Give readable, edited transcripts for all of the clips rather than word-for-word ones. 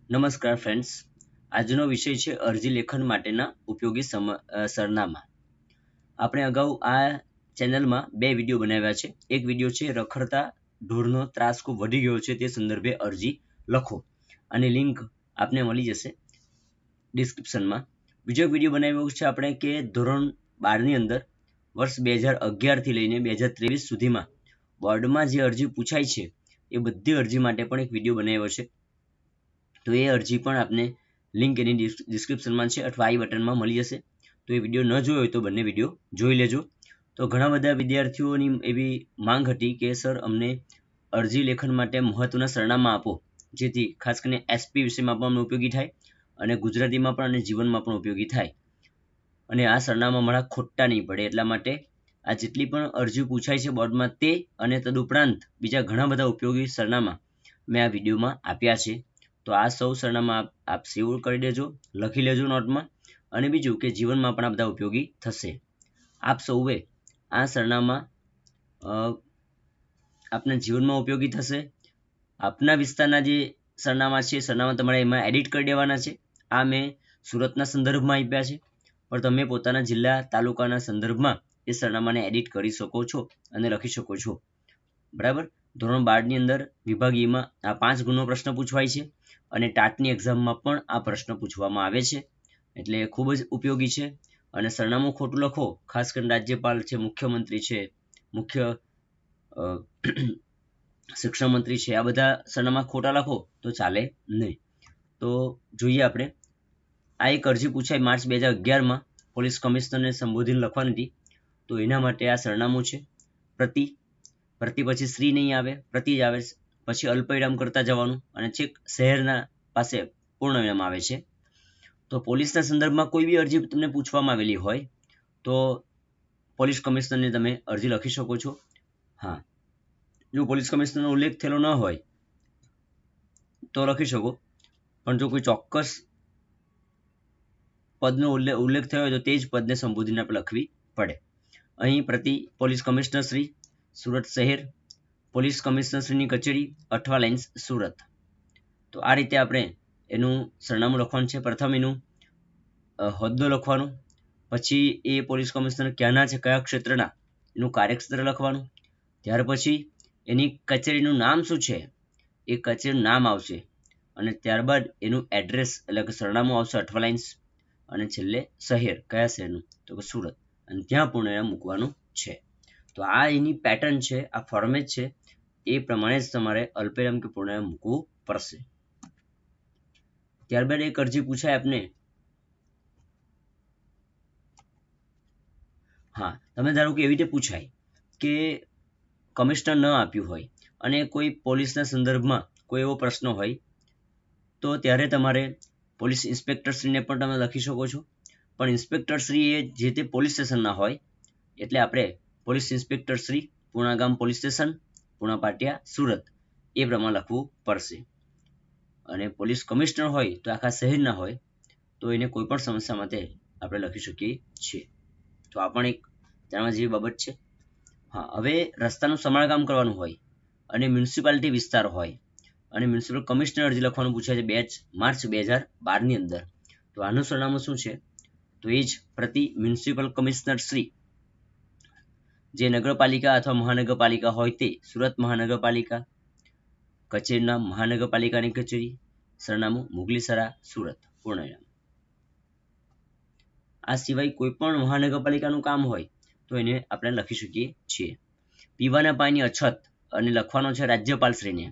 નમસ્કાર ફ્રેન્ડ્સ, આજનો વિષય છે અરજી લેખન માટેના ઉપયોગી સરનામા. આપણે અગાઉ આ ચેનલમાં બે વિડીયો બનાવ્યા છે. એક વિડીયો છે રખડતા ઢોરનો ત્રાસ ખૂબ વધી ગયો છે તે સંદર્ભે અરજી લખો, અને લિંક આપને મળી જશે ડિસ્ક્રિપ્શનમાં. બીજો વિડીયો બનાવ્યો છે આપણે કે ધોરણ 12ની અંદર વર્ષ 2011થી લઈને 2023 સુધીમાં બોર્ડમાં જે અરજી પૂછાય છે એ બધી અરજી માટે પણ એક વિડીયો બનાવ્યો છે. તો એ અરજી પણ આપને લિંક એની ડિસ્ક્રિપ્શનમાં છે અથવા આઈ બટનમાં મળી જશે. તો એ વિડીયો ન જોયો હોય તો બંને વિડીયો જોઈ લેજો. તો ઘણા બધા વિદ્યાર્થીઓની એવી માંગ હતી કે સર અમને અરજી લેખન માટે મહત્વના સરનામા આપો, જેથી ખાસ કરીને એસપી વિષયમાં પણ અમને ઉપયોગી થાય અને ગુજરાતીમાં પણ અને જીવનમાં પણ ઉપયોગી થાય, અને આ સરનામા મારા ખોટા નહીં પડે એટલા માટે આ જેટલી પણ અરજી પૂછાય છે બોર્ડમાં તે અને તદુપરાંત બીજા ઘણા બધા ઉપયોગી સરનામા મેં આ વિડીયોમાં આપ્યા છે. તો આ સૌ સરનામા આપ સેવ કરી દેજો, લખી લેજો નોટમાં. અને બીજું કે જીવનમાં પણ આ બધા ઉપયોગી થશે. આપ સૌએ આ સરનામા આપના જીવનમાં ઉપયોગી થશે. આપના વિસ્તારના જે સરનામા છે સરનામા તમારે એમાં એડિટ કરી દેવાના છે. આ મેં સુરતના સંદર્ભમાં આપ્યા છે, પણ તમે પોતાના જિલ્લા તાલુકાના સંદર્ભમાં એ સરનામાને એડિટ કરી શકો છો અને લખી શકો છો. બરાબર. ધોરણ 12ની અંદર વિભાગીયમાં આ 5 ગુણનો પ્રશ્ન પૂછવાય છે અને ટાટની એક્ઝામમાં પણ આ પ્રશ્ન પૂછવામાં આવે છે, એટલે ખૂબ જ ઉપયોગી છે. અને સરનામું ખોટું લખો, ખાસ કરીને રાજ્યપાલ છે, મુખ્યમંત્રી છે, મુખ્ય શિક્ષણ મંત્રી છે, આ બધા સરનામા ખોટા લખો તો ચાલે નહીં. તો જોઈએ આપણે. આ એક અરજી પૂછાઈ માર્ચ 2011માં પોલીસ કમિશનરને સંબોધીને લખવાની હતી. તો એના માટે આ સરનામું છે. પ્રતિ પછી શ્રી નહીં આવે, પ્રતિ જ આવે, પછી અલ્પવિરામ કરતા જવાનું અને છેક શહેરના પાસે પૂર્ણવિરામ આવે છે. તો પોલીસના સંદર્ભમાં કોઈ બી અરજી તમને પૂછવામાં આવેલી હોય તો પોલીસ કમિશનરને તમે અરજી લખી શકો છો. હા, જો પોલીસ કમિશનરનો ઉલ્લેખ થયેલો ન હોય તો લખી શકો, પણ જો કોઈ ચોક્કસ પદનો ઉલ્લેખ થયો હોય તો તે જ પદને સંબોધીને આપણે લખવી પડે. અહીં પ્રતિ પોલીસ કમિશનર શ્રી, સુરત શહેર, પોલીસ કમિશનરશ્રીની કચેરી, અઠવા લાઇન્સ, સુરત. તો આ રીતે આપણે એનું સરનામું લખવાનું છે. પ્રથમ એનું હોદ્દો લખવાનો, પછી એ પોલીસ કમિશનર ક્યાંના છે, કયા ક્ષેત્રના, એનું કાર્યક્ષેત્ર લખવાનું. ત્યાર પછી એની કચેરીનું નામ શું છે એ કચેરીનું નામ આવશે, અને ત્યારબાદ એનું એડ્રેસ એટલે કે સરનામું આવશે, અઠવા લાઇન્સ, અને છેલ્લે શહેર, કયા શહેરનું, તો કે સુરત, અને ત્યાં પૂર્ણવિરામ મૂકવાનું છે. તો આ એની પેટર્ન છે, આ ફોર્મેટ છે. એ પ્રમાણે જ તમારે અલ્પવિરામ કે પૂર્ણવિરામ મૂકવું પડશે. ત્યારબાદ એક અરજી પૂછાય આપને. હા, તમે ધારો કે એવી રીતે પૂછાય કે કમિશનર ન આપ્યું હોય અને કોઈ પોલીસના સંદર્ભમાં કોઈ એવો પ્રશ્ન હોય તો ત્યારે તમારે પોલીસ ઇન્સ્પેક્ટરશ્રીને પણ તમે લખી શકો છો. પણ ઇન્સ્પેક્ટરશ્રી એ જે તે પોલીસ સ્ટેશનના હોય, એટલે આપણે પોલીસ ઇન્સ્પેક્ટરશ્રી, પૂર્ણાગામ પોલીસ સ્ટેશન, પૂર્ણા પાટિયા, સુરત, એ પ્રમાણે લખવું પડશે. અને પોલીસ કમિશનર હોય તો આખા શહેરના હોય, તો એને કોઈ પણ સમસ્યા માટે આપણે લખી શકીએ છીએ. તો આ પણ એક જાણવા જેવી બાબત છે. હા, હવે રસ્તાનું સમારકામ કરવાનું હોય અને મ્યુનિસિપાલિટી વિસ્તાર હોય અને મ્યુનિસિપલ કમિશનર અરજી લખવાનું પૂછાય છે માર્ચ 2012ની અંદર. તો આનું સરનામું શું છે? તો એ જ પ્રતિ મ્યુનિસિપલ કમિશનર શ્રી, જે નગરપાલિકા અથવા મહાનગરપાલિકા હોય તે, સુરત મહાનગરપાલિકા, કચેરીના મહાનગરપાલિકાની કચેરી, સરનામું મુગલીસરા, સુરત, પૂર્ણવિરામ. આ સિવાય કોઈ પણ મહાનગરપાલિકાનું કામ હોય તો એને આપણે લખી શકીએ છીએ. પીવાના પાણીની અછત અને લખવાનો છે રાજ્યપાલશ્રીને.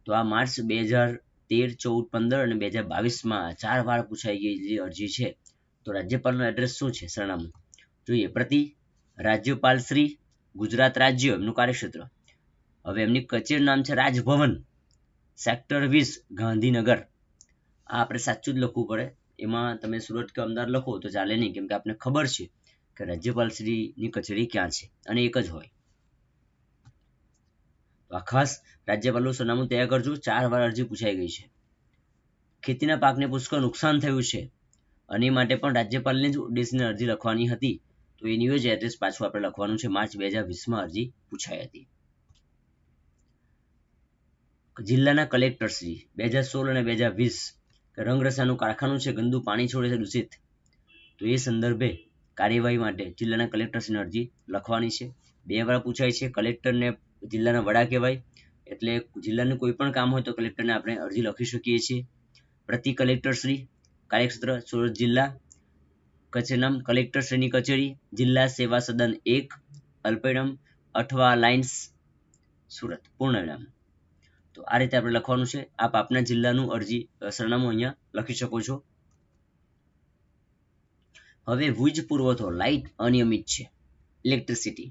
તો આ માર્ચ 2013, 14, 15 અને 2022માં 4 વાર પૂછાઈ ગયેલી અરજી છે. તો રાજ્યપાલનું એડ્રેસ શું છે, સરનામું જોઈએ. પ્રતિ રાજ્યપાલ શ્રી, ગુજરાત રાજ્ય, એમનું કાર્યક્ષેત્ર. હવે એમની કચેરીનું નામ છે રાજભવન, સેક્ટર 20, ગાંધીનગર. આ આપણે સાચું જ લખવું પડે. એમાં તમે સુરત કે અમદાવાદ લખો તો ચાલે નહીં, કેમ કે આપને ખબર છે કે રાજ્યપાલશ્રીની કચેરી ક્યાં છે અને એક જ હોય. તો આ ખાસ રાજ્યપાલનું સરનામું તૈયાર કરજો. 4 વાર અરજી પૂછાઈ ગઈ છે. ખેતીના પાકને પુષ્કળ નુકસાન થયું છે અને એ માટે પણ રાજ્યપાલને જ ઉદ્દેશીને અરજી લખવાની હતી. તો એની જ એડ્રેસ પાછું આપણે લખવાનું છે. માર્ચ 2020માં અરજી પૂછાઈ હતી. જિલ્લાના કલેક્ટરશ્રી 2016 અને 2020 કે રંગરસાનું કારખાનું છે ગંદુ પાણી છોડે છે દૂષિત, તો એ સંદર્ભે કાર્યવાહી માટે જિલ્લાના કલેક્ટરશ્રીને અરજી લખવાની છે. 2 વાર પૂછાય છે. કલેક્ટરને જિલ્લાના વડા કહેવાય, એટલે જિલ્લાનું કોઈ પણ કામ હોય તો કલેક્ટરને આપણે અરજી લખી શકીએ છીએ. પ્રતિ કલેક્ટરશ્રી, કાર્યક્ષેત્ર સુરત જિલ્લા, કચેરી કલેક્ટરશ્રીની કચેરી, જિલ્લા સેવા સદન 1, અલ્પેડમ અઠવા લાઇન્સ, સુરત, પૂર્ણ વિરામ. તો આ રીતે આપણે લખવાનું છે. આપ આપના જિલ્લાનું અરજી સરનામું અહીંયા લખી શકો છો. હવે વીજ પુરવઠો લાઇટ અનિયમિત છે, ઇલેક્ટ્રિસિટી.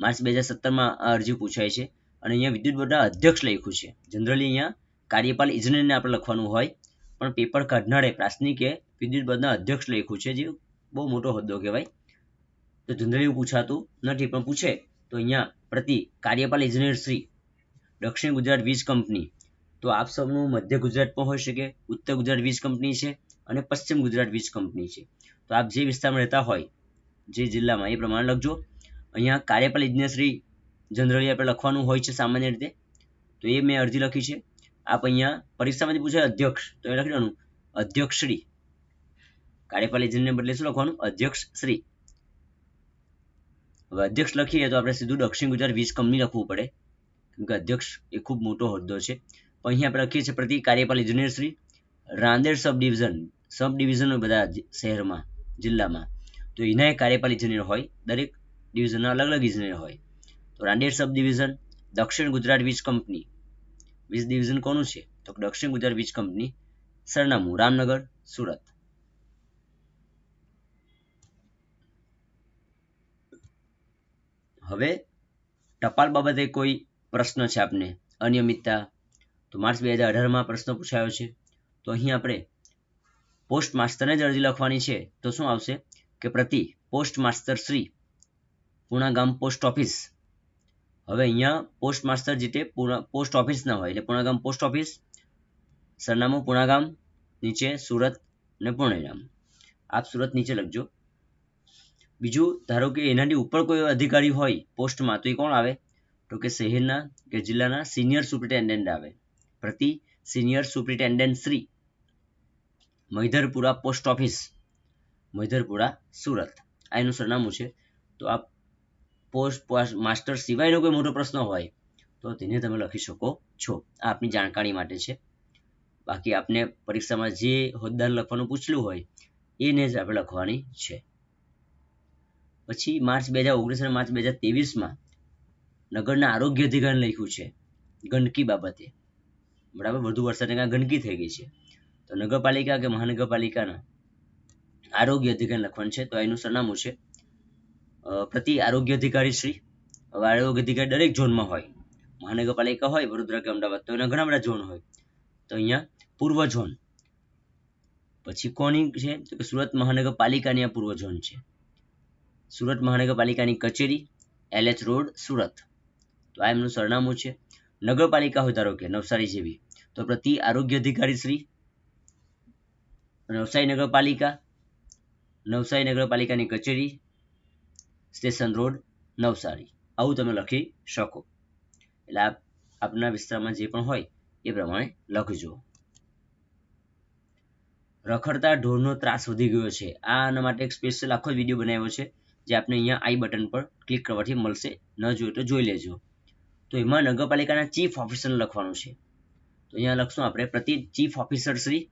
માર્ચ 2017માં આ અરજી પૂછાય છે અને અહીંયા વિદ્યુત બોર્ડના અધ્યક્ષ લખ્યું છે. જનરલી અહીંયા કાર્યપાલ ઇજનેરને આપણે લખવાનું હોય, પણ પેપર કાઢનારે પ્રાસનિકે વિદ્યુત બોર્ડના અધ્યક્ષ લખ્યું છે, જે બહુ મોટો હોદ્દો કહેવાય. તો જનરલી એવું પૂછાતું નથી, પણ પૂછે તો અહીંયા પ્રતિ કાર્યપાલ ઇજનેર શ્રી, દક્ષિણ ગુજરાત વીજ કંપની. તો આપ સૌનું મધ્ય ગુજરાત પણ હોઈ શકે, ઉત્તર ગુજરાત વીજ કંપની છે અને પશ્ચિમ ગુજરાત વીજ કંપની છે. તો આપ જે વિસ્તારમાં રહેતા હોય, જે જિલ્લામાં, એ પ્રમાણે લખજો. અહીંયા કાર્યપાલ ઇજનેરશ્રી જનરલી આપણે લખવાનું હોય છે સામાન્ય રીતે, તો એ મેં અરજી લખી છે. આપ અહીંયા પરીક્ષામાંથી પૂછે અધ્યક્ષ, તો એ લખી દેવાનું અધ્યક્ષશ્રી. કાર્યપાલ ઇજનેરને બદલે શું લખવાનું? અધ્યક્ષશ્રી. હવે અધ્યક્ષ લખીએ તો આપણે સીધું દક્ષિણ ગુજરાત વીજ કંપની લખવું પડે, કેમ કે અધ્યક્ષ એ ખૂબ મોટો હોદ્દો છે. પણ અહીંયા આપણે લખીએ છીએ પ્રતિ કાર્યપાલ ઇજનેરશ્રી, રાંદેર સબ ડિવિઝન બધા શહેરમાં, જિલ્લામાં, તો એના કાર્યપાલ ઇજનેર હોય, દરેક ડિવિઝનના અલગ અલગ ઇજનેર હોય. તો રાંદેર સબ ડિવિઝન, દક્ષિણ ગુજરાત વીજ કંપની. વીજ ડિવિઝન કોનું છે? તો દક્ષિણ ગુજરાત વીજ કંપની, સરનામું રામનગર, સુરત. હવે ટપાલ બાબતે કોઈ પ્રશ્ન છે આપને, અનિયમિતતા, તો માર્ચ 2018માં પ્રશ્ન પૂછાયો છે. તો અહીં આપણે પોસ્ટ માસ્ટરને જ અરજી લખવાની છે. તો શું આવશે કે પ્રતિ પોસ્ટ માસ્ટર શ્રી, પૂણા ગામ પોસ્ટ ઓફિસ. હવે અહીંયા પોસ્ટ માસ્ટર જે તે પોસ્ટ ઓફિસ ના હોય, એટલે પૂણા ગામ પોસ્ટ ઓફિસ, સરનામું પૂણા ગામ, નીચે સુરત ને પૂર્ણ. આપ સુરત નીચે લખજો. બીજું, ધારો કે એનાથી ઉપર કોઈ અધિકારી હોય પોસ્ટમાં, તો એ કોણ આવે? તો કે શહેરના કે જિલ્લાના સિનિયર સુપ્રિન્ટેન્ડન્ટ આવે. પ્રતિ senior superintendent Shri, Maidharpura post office, Maidharpura, Surat. આ એનું સરનામું છે. તો આ પોસ્ટ માસ્ટર સિવાયનો કોઈ મોટો પ્રશ્ન હોય તો તેને તમે લખી શકો છો. આ આપની જાણકારી માટે છે. બાકી આપને પરીક્ષામાં જે હોદ્દાને લખવાનું પૂછેલું હોય એને જ આપણે લખવાની છે. પછી માર્ચ 2019 અને માર્ચ 2023માં નગરના આરોગ્ય અધિકારીને લખ્યું છે ગંદકી બાબતે. બરાબર, વધુ વરસાદને કારણે ગંદકી થઈ ગઈ છે, તો નગરપાલિકા કે મહાનગરપાલિકાના આરોગ્ય અધિકારી લખવાનું છે. તો એનું સરનામું છે પ્રતિ આરોગ્ય અધિકારી શ્રી. હવે આરોગ્ય અધિકારી દરેક ઝોનમાં હોય, મહાનગરપાલિકા હોય વડોદરા કે અમદાવાદ, તો એના ઘણા બધા ઝોન હોય. તો અહીંયા પૂર્વ ઝોન. પછી કોની છે? તો કે સુરત મહાનગરપાલિકાની આ પૂર્વ ઝોન છે. સુરત મહાનગરપાલિકાની કચેરી, LH રોડ, સુરત. તો આ એમનું સરનામું છે. નગરપાલિકા હોય ધારો કે નવસારી જેવી, તો પ્રતિ આરોગ્ય અધિકારી શ્રી, નવસારી નગરપાલિકા, નવસારી નગરપાલિકાની કચેરી, સ્ટેશન રોડ, નવસારી. આવું તમે લખી શકો. એટલે આપના વિસ્તારમાં જે પણ હોય એ પ્રમાણે લખજો. રખડતા ઢોરનો ત્રાસ વધી ગયો છે. આના માટે એક સ્પેશિયલ આખો વિડીયો બનાવ્યો છે, જે આપને અહીંયા આઈ બટન પર ક્લિક કરવાથી મળશે. ન જોયું તો જોઈ લેજો. તો એમાં નગરપાલિકાના ચીફ ઓફિસર લખવાનું છે. તો અહીંયા લખશું આપણે પ્રતિ ચીફ ઓફિસર શ્રી,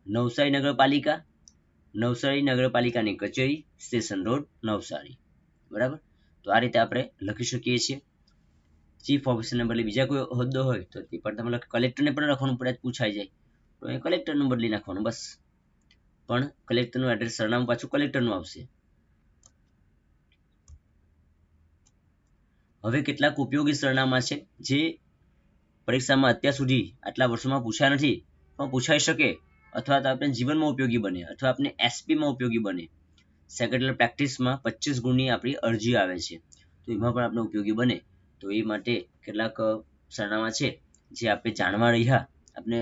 નવસારી નગરપાલિકા, નવસારી નગરપાલિકાની કચેરી, સ્ટેશન રોડ, નવસારી. બરાબર, તો આ રીતે આપણે લખી શકીએ છીએ. ચીફ ઓફિસરને બદલે બીજા કોઈ હોદ્દો હોય તો તે પણ તમે કલેક્ટરને પણ લખવાનું પડે, પૂછાઈ જાય તો એ કલેક્ટરનું બદલી નાખવાનું બસ. પણ કલેક્ટરનું એડ્રેસ, સરનામું પાછું કલેક્ટરનું આવશે. હવે કેટલાક ઉપયોગી સરનામા છે જે પરીક્ષામાં અત્યાર સુધી આટલા વર્ષોમાં પૂછ્યા નથી, પણ પૂછાઈ શકે, અથવા તો આપણે જીવનમાં ઉપયોગી બને, અથવા આપણે એસપીમાં ઉપયોગી બને. સેક્રેટરી પ્રેક્ટિસમાં 25 ગુણની આપણી અરજી આવે છે, તો એમાં પણ આપણે ઉપયોગી બને. તો એ માટે કેટલાક સરનામા છે જે આપણે જાણવા રહ્યા,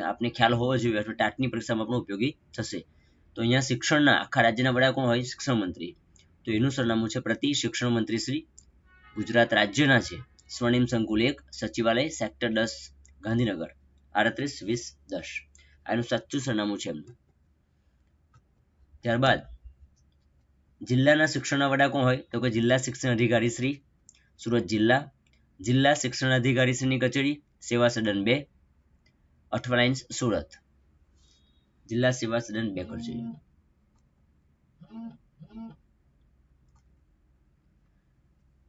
આપને ખ્યાલ હોવો જોઈએ, અથવા ટાટની પરીક્ષામાં પણ ઉપયોગી થશે. તો અહીંયા શિક્ષણના આખા રાજ્યના વડા કોણ હોય? શિક્ષણ મંત્રી. તો એનું સરનામું છે પ્રતિ શિક્ષણ મંત્રી શ્રી, ગુજરાત રાજ્યના છે, સ્વર્ણિમ સંકુલ 1, સચિવાલય, સેક્ટર 10, ગાંધીનગર, 382010. આનું સાચું સરનામું છે એમનું. ત્યારબાદ જિલ્લાના શિક્ષણના વડા કોણ હોય તો કે જિલ્લા શિક્ષણ અધિકારી શ્રી, સુરત જિલ્લા. જિલ્લા શિક્ષણ અધિકારી શ્રીની કચેરી સેવા સદન 2, અઠવા લાઇન્સ સુરત. જિલ્લા સેવા સદન 2 કચેરી.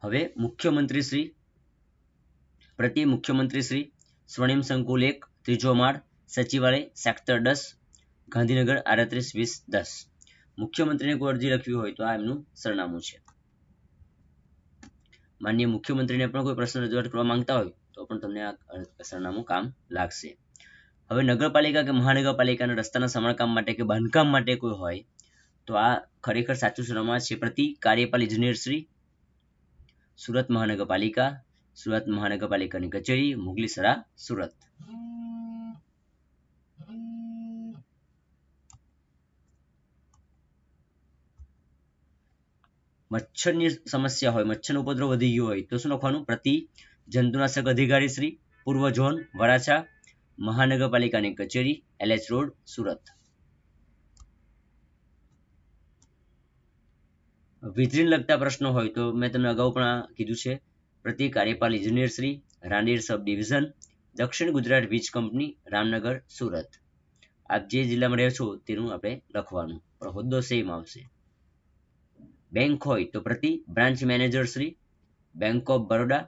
હવે મુખ્યમંત્રી શ્રી, પ્રતિ મુખ્યમંત્રી શ્રી, સ્વર્ણિમ સંકુલ 1, ત્રીજો માળ, સચિવાલય, સેક્ટર 10, ગાંધીનગર 382010. મુખ્યમંત્રીને કોઈ અરજી લખવી હોય તો આ એમનું સરનામું છે. માનનીય મુખ્યમંત્રીને પણ કોઈ પ્રશ્ન રજૂઆત કરવા માંગતા હોય તો પણ તમને આ સરનામું કામ લાગશે. હવે નગરપાલિકા કે મહાનગરપાલિકાના રસ્તાના સમારકામ માટે કે બાંધકામ માટે કોઈ હોય તો આ ખરેખર સાચું સરનામું છે. પ્રતિ કાર્યપાલ ઇજનેર શ્રી, સુરત મહાનગરપાલિકા, સુરત મહાનગરપાલિકાની કચેરી, મુગલીસરા, સુરત. મચ્છરની સમસ્યા હોય, મચ્છરનો ઉપદ્રવ વધી ગયો હોય તો શું લખવાનું? પ્રતિ જંતુનાશક અધિકારી શ્રી, પૂર્વ ઝોન વરાછા, મહાનગરપાલિકાની કચેરી, LH રોડ, સુરત. વીજળીને લગતા પ્રશ્નો હોય તો મેં તમને અગાઉ પણ કીધું છે. પ્રતિ કાર્યપાલ ઇજનેર શ્રી, રાંદેર સબ ડિવિઝન, દક્ષિણ ગુજરાત વીજ કંપની, રામનગર, સુરત. આપ જે જિલ્લામાં રહો છો તેનું આપણે લખવાનું, પણ હોદ્દો સેમ આવશે. બેંક હોય તો પ્રતિ branch manager Shri, bank of Baroda,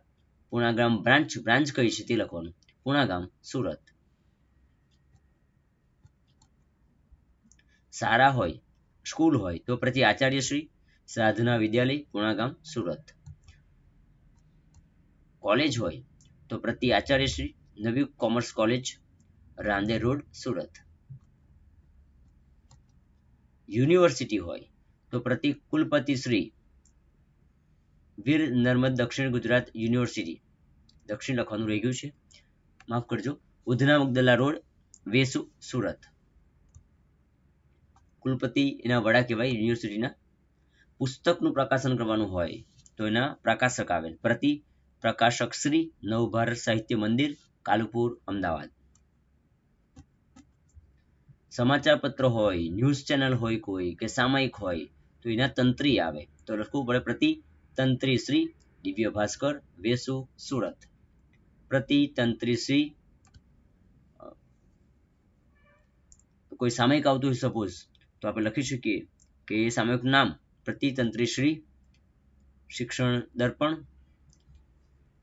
Punagam branch કઈ છે તે લખવાનું, પુણાગામ, સુરત. શાળા હોય, સ્કૂલ હોય તો પ્રતિ આચાર્ય શ્રી, સાધના વિદ્યાલય, પુણાગામ, સુરત. કોલેજ હોય તો પ્રતિ આચાર્ય શ્રી, નવી commerce college, Rander road, Surat. University હોય તો પ્રતિ કુલપતિ શ્રી, વીર નર્મદ દક્ષિણ ગુજરાત યુનિવર્સિટી, દક્ષિણ લખવાનું રહી ગયું છે, માફ કરજો, ઉધના મગદલા રોડ, વેસુ, સુરત. કુલપતિ એના વડા કહેવાય યુનિવર્સિટીના. પુસ્તકનું પ્રકાશન કરવાનું હોય તો એના પ્રકાશક આવે. પ્રતિ પ્રકાશક શ્રી, નવભારત સાહિત્ય મંદિર, કાલુપુર, અમદાવાદ. સમાચાર પત્ર હોય, ન્યૂઝ ચેનલ હોય કોઈ કે સામયિક હોય તો એના તંત્રી આવે તો લખવું પડે પ્રતિ તંત્રી શ્રી, દિવ્ય ભાસ્કર, વેસુ, સુરત. પ્રતિ તંત્રી શ્રી. કોઈ સામયિક આવતું હોય સપોઝ તો આપણે લખી શકીએ કે એ સામયિકનું નામ પ્રતિ તંત્રી શ્રી, શિક્ષણ દર્પણ,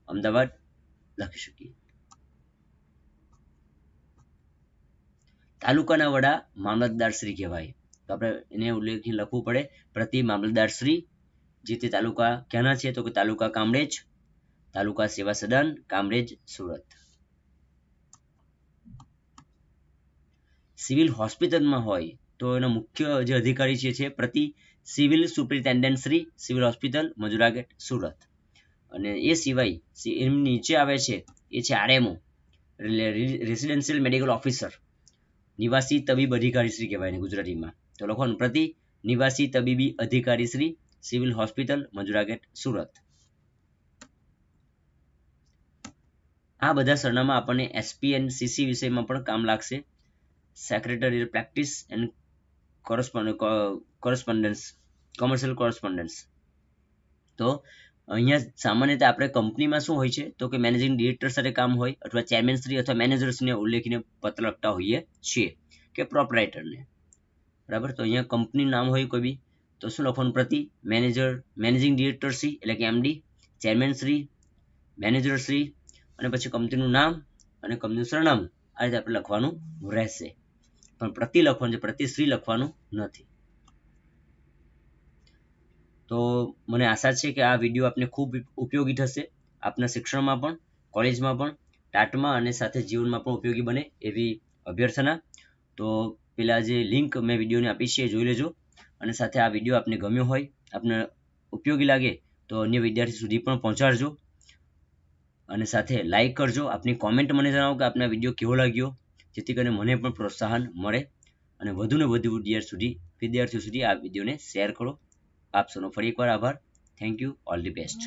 અમદાવાદ લખી શકીએ. તાલુકાના વડા મામલતદાર શ્રી કહેવાય તો આપણે એને ઉલ્લેખી લખવું પડે પ્રતિ મામલતદાર શ્રી. જે તે તાલુકા ક્યાંના છે તો કે તાલુકા કામરેજ, તાલુકા સેવા સદન, કામરેજ, સુરત. સિવિલ હોસ્પિટલમાં હોય તો એનો મુખ્ય જે અધિકારી છે પ્રતિ civil superintendent Shri, civil hospital, Majura gate, Surat. અને એ સિવાય એમની નીચે આવે છે એ છે RMO, રેસિડેન્શિયલ મેડિકલ ઓફિસર, નિવાસી તબીબ અધિકારી શ્રી કહેવાય ને ગુજરાતીમાં તો લખવાનું પ્રતિ નિવાસી તબીબી અધિકારી Shri, civil hospital, Majura gate, Surat. આ બધા સરનામા આપણને SPNCC વિષયમાં પણ કામ લાગશે. Secretary practice and correspondence, commercial correspondence. તો અહીંયા સામાન્યતઃ આપણે કંપનીમાં શું હોય છે તો કે મેનેજિંગ ડિરેક્ટર સાથે કામ હોય અથવા ચેરમેન શ્રી અથવા મેનેજર્સને ઉલ્લેખીને પત્ર લખતા હોઈએ છીએ કે પ્રોપરાઇટરને. બરાબર, તો અહીંયા કંપનીનું નામ હોય કોઈ બી તો શું લખવાનું? પ્રતિ મેનેજિંગ ડિરેક્ટર શ્રી એટલે કે MD, chairman Shri, manager Shri અને પછી કંપનીનું નામ અને કંપનીનું સરનામું આ રીતે આપણે લખવાનું રહેશે. પણ પ્રતિ લખવાનું છે, પ્રતિશ્રી લખવાનું નથી. તો મને આશા છે કે આ વિડીયો આપને ખૂબ ઉપયોગી થશે, આપના શિક્ષણમાં પણ, કોલેજમાં પણ, ટાટમાં અને સાથે જીવનમાં પણ ઉપયોગી બને એવી અભ્યર્થના. તો પેલા જે લિંક મેં વિડીયોને આપી છે એ જોઈ લેજો અને સાથે આ વિડીયો આપને ગમ્યો હોય, આપને ઉપયોગી લાગે તો અન્ય વિદ્યાર્થી સુધી પણ પહોંચાડજો અને સાથે લાઈક કરજો. આપની કોમેન્ટ મને જણાવો કે આપને આ વિડીયો કેવો લાગ્યો, જેથી કરીને મને પણ પ્રોત્સાહન મળે અને વધુને વધુ વિદ્યાર્થીઓ સુધી આ વિડીયોને શેર કરો. આપ સૌનો ફરી એકવાર આભાર. Thank you. All the best.